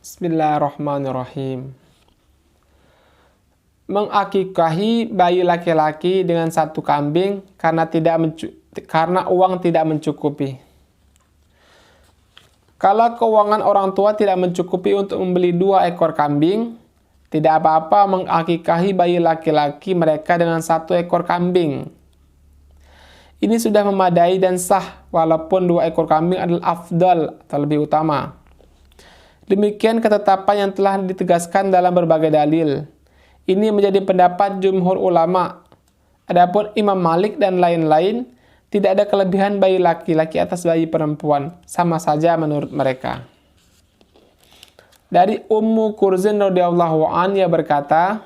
Bismillahirrahmanirrahim. Mengakikahi bayi laki-laki dengan satu kambing karena uang tidak mencukupi. Kalau keuangan orang tua tidak mencukupi untuk membeli 2 ekor kambing, tidak apa-apa mengakikahi bayi laki-laki mereka dengan 1 ekor kambing. Ini sudah memadai dan sah, walaupun 2 ekor kambing adalah afdal atau lebih utama. Demikian ketetapan yang telah ditegaskan dalam berbagai dalil. Ini menjadi pendapat jumhur ulama. Adapun Imam Malik dan lain-lain, tidak ada kelebihan bayi laki-laki atas bayi perempuan, sama saja menurut mereka. Dari Ummu Kurzin radhiyallahu anha berkata,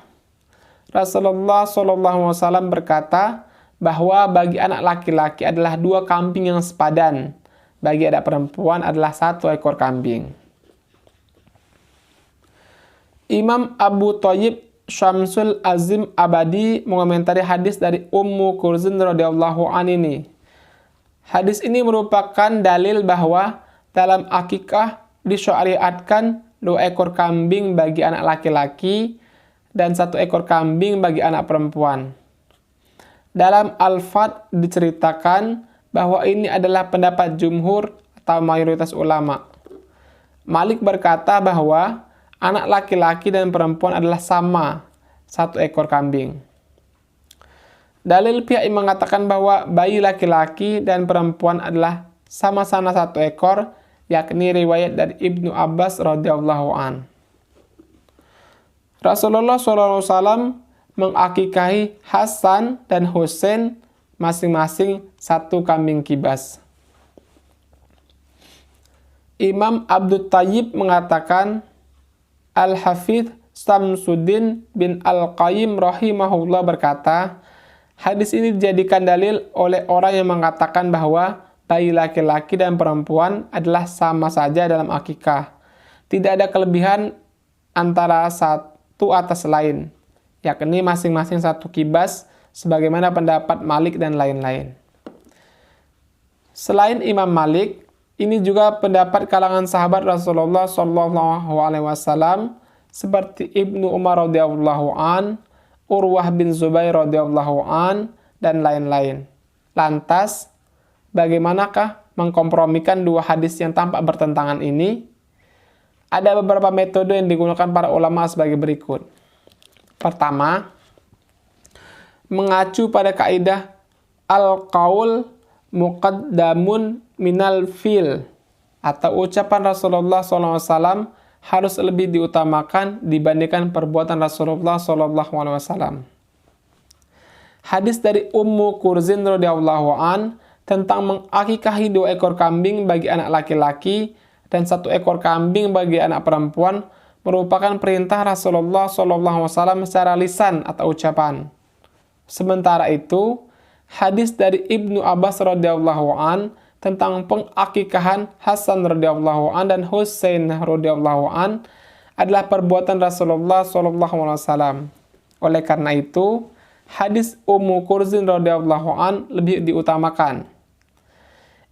Rasulullah SAW berkata bahwa bagi anak laki-laki adalah 2 kambing yang sepadan, bagi anak perempuan adalah 1 ekor kambing. Imam Abu Thayyib Syamsul Azim Abadi mengomentari hadis dari Ummu Kurzin radhiyallahu anha ini. Hadis ini merupakan dalil bahwa dalam akikah disyariatkan 2 ekor kambing bagi anak laki-laki dan 1 ekor kambing bagi anak perempuan. Dalam Al-Fat diceritakan bahwa ini adalah pendapat jumhur atau mayoritas ulama. Malik berkata bahwa anak laki-laki dan perempuan adalah sama, 1 ekor kambing. Dalil pihak yang mengatakan bahwa bayi laki-laki dan perempuan adalah sama-sama 1 ekor, yakni riwayat dari Ibnu Abbas radhiyallahu an. Rasulullah SAW mengakikahi Hasan dan Husain masing-masing 1 kambing kibas. Imam Abdul Thayyib mengatakan, Al-Hafidh Samsuddin bin Al-Qayyim rahimahullah berkata, hadis ini dijadikan dalil oleh orang yang mengatakan bahwa bayi laki-laki dan perempuan adalah sama saja dalam akikah. Tidak ada kelebihan antara satu atas lain, yakni masing-masing 1 kibas, sebagaimana pendapat Malik dan lain-lain. Selain Imam Malik, ini juga pendapat kalangan sahabat Rasulullah SAW seperti Ibnu Umar radhiyallahu an, Urwah bin Zubair radhiyallahu an, dan lain-lain. Lantas, bagaimanakah mengkompromikan 2 hadis yang tampak bertentangan ini? Ada beberapa metode yang digunakan para ulama sebagai berikut. Pertama, mengacu pada kaidah al-qaul muqaddamun minal fil, atau ucapan Rasulullah SAW harus lebih diutamakan dibandingkan perbuatan Rasulullah SAW. Hadis dari Ummu Kurzin radhiyallahu an tentang mengakikahi 2 ekor kambing bagi anak laki-laki dan 1 ekor kambing bagi anak perempuan merupakan perintah Rasulullah SAW secara lisan atau ucapan. Sementara itu, hadis dari Ibnu Abbas radhiyallahu an tentang pengakikahan Hasan radhiyallahu an dan Husain radhiyallahu an adalah perbuatan Rasulullah SAW. Oleh karena itu, hadis Ummu Kurzin radhiyallahu an lebih diutamakan.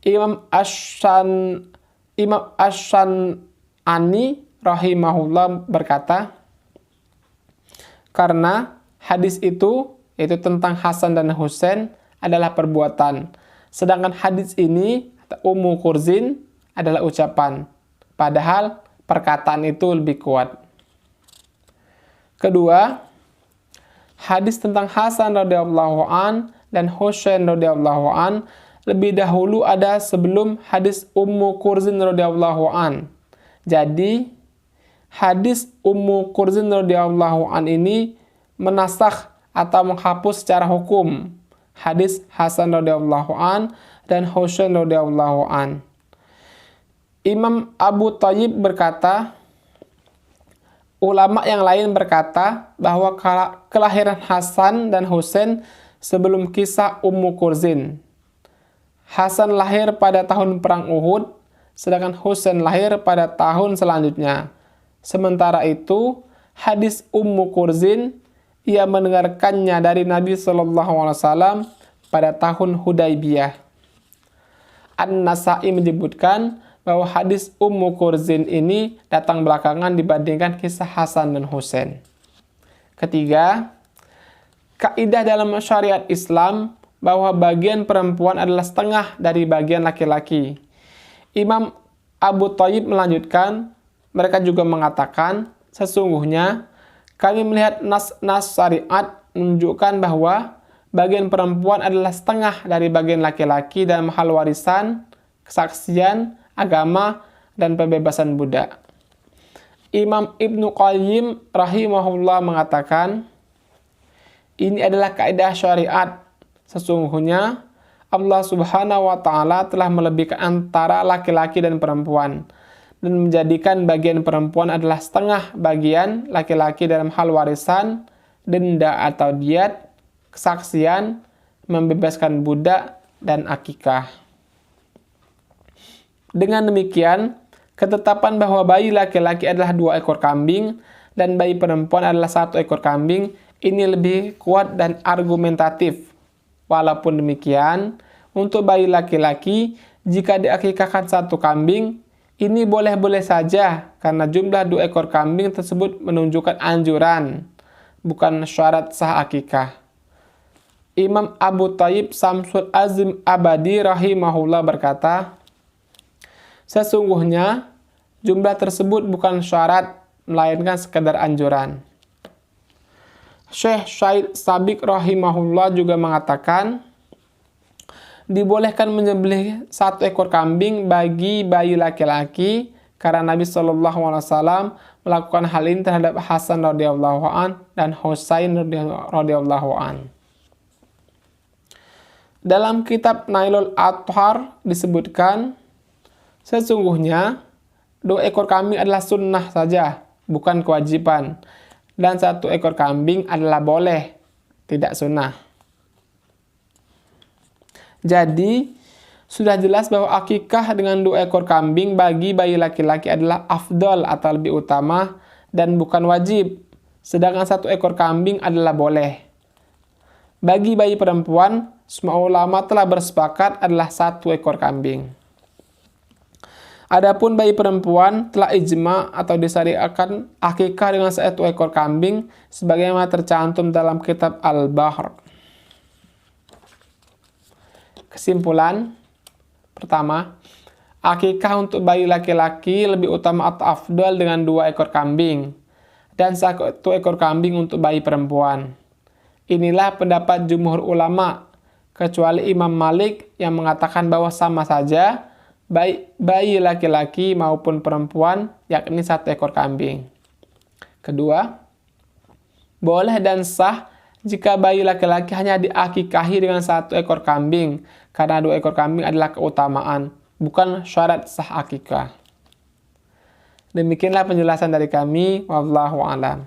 Imam Ash-Shan'ani rahimahullah berkata, karena hadis itu, yaitu tentang Hasan dan Husain, adalah perbuatan. Sedangkan hadis ini, Ummu Kurzin, adalah ucapan. Padahal perkataan itu lebih kuat. Kedua, hadis tentang Hasan radhiyallahu an dan Husain radhiyallahu an lebih dahulu ada sebelum hadis Ummu Kurzin radhiyallahu an. Jadi, hadis Ummu Kurzin radhiyallahu an ini menasakh atau menghapus secara hukum hadis Hasan radhiyallahu an dan Husain radhiyallahu an. Imam Abu Thayyib berkata, ulama yang lain berkata bahwa kelahiran Hasan dan Husain sebelum kisah Ummu Kurzin. Hasan lahir pada tahun perang Uhud, sedangkan Husain lahir pada tahun selanjutnya. Sementara itu, hadis Ummu Kurzin ia mendengarkannya dari Nabi SAW pada tahun Hudaybiyah. An-Nasai menyebutkan bahwa hadis Ummu Kurzin ini datang belakangan dibandingkan kisah Hasan dan Husain. Ketiga, kaidah dalam syariat Islam bahwa bagian perempuan adalah setengah dari bagian laki-laki. Imam Abu Thayyib melanjutkan, mereka juga mengatakan, sesungguhnya kami melihat nas-nas syariat menunjukkan bahwa bagian perempuan adalah setengah dari bagian laki-laki dalam hal warisan, kesaksian, agama, dan pembebasan budak. Imam Ibnu Qayyim rahimahullah mengatakan, ini adalah kaidah syariat. Sesungguhnya Allah Subhanahu wa Ta'ala telah melebihkan antara laki-laki dan perempuan dan menjadikan bagian perempuan adalah setengah bagian laki-laki dalam hal warisan, denda atau diat, kesaksian, membebaskan budak, dan akikah. Dengan demikian, ketetapan bahwa bayi laki-laki adalah 2 ekor kambing dan bayi perempuan adalah 1 ekor kambing ini lebih kuat dan argumentatif. Walaupun demikian, untuk bayi laki-laki, jika diakikahkan 1 kambing, ini boleh-boleh saja karena jumlah 2 ekor kambing tersebut menunjukkan anjuran, bukan syarat sah akikah. Imam Abu Thayyib Samsul Azim Abadi rahimahullah berkata, sesungguhnya jumlah tersebut bukan syarat, melainkan sekadar anjuran. Syekh Syahid Sabiq rahimahullah juga mengatakan, dibolehkan menyembelih 1 ekor kambing bagi bayi laki-laki karena Nabi SAW melakukan hal ini terhadap Hasan radhiyallahu an dan Husain radhiyallahu an. Dalam kitab Nailul Athhar disebutkan, sesungguhnya 2 ekor kambing adalah sunnah saja, bukan kewajiban. Dan 1 ekor kambing adalah boleh, tidak sunnah. Jadi, sudah jelas bahwa akikah dengan 2 ekor kambing bagi bayi laki-laki adalah afdol atau lebih utama dan bukan wajib. Sedangkan 1 ekor kambing adalah boleh. Bagi bayi perempuan, semua ulama telah bersepakat adalah 1 ekor kambing. Adapun bayi perempuan telah ijma atau disyariatkan akikah dengan 1 ekor kambing sebagaimana tercantum dalam kitab Al-Bahr. Kesimpulan, pertama, akikah untuk bayi laki-laki lebih utama atau afdal dengan 2 ekor kambing dan 1 ekor kambing untuk bayi perempuan. Inilah pendapat jumhur ulama, kecuali Imam Malik yang mengatakan bahwa sama saja bayi laki-laki maupun perempuan, yakni 1 ekor kambing. Kedua, boleh dan sah jika bayi laki-laki hanya diakikahi dengan 1 ekor kambing, karena 2 ekor kambing adalah keutamaan, bukan syarat sah akikah. Demikianlah penjelasan dari kami. Wallahu a'lam.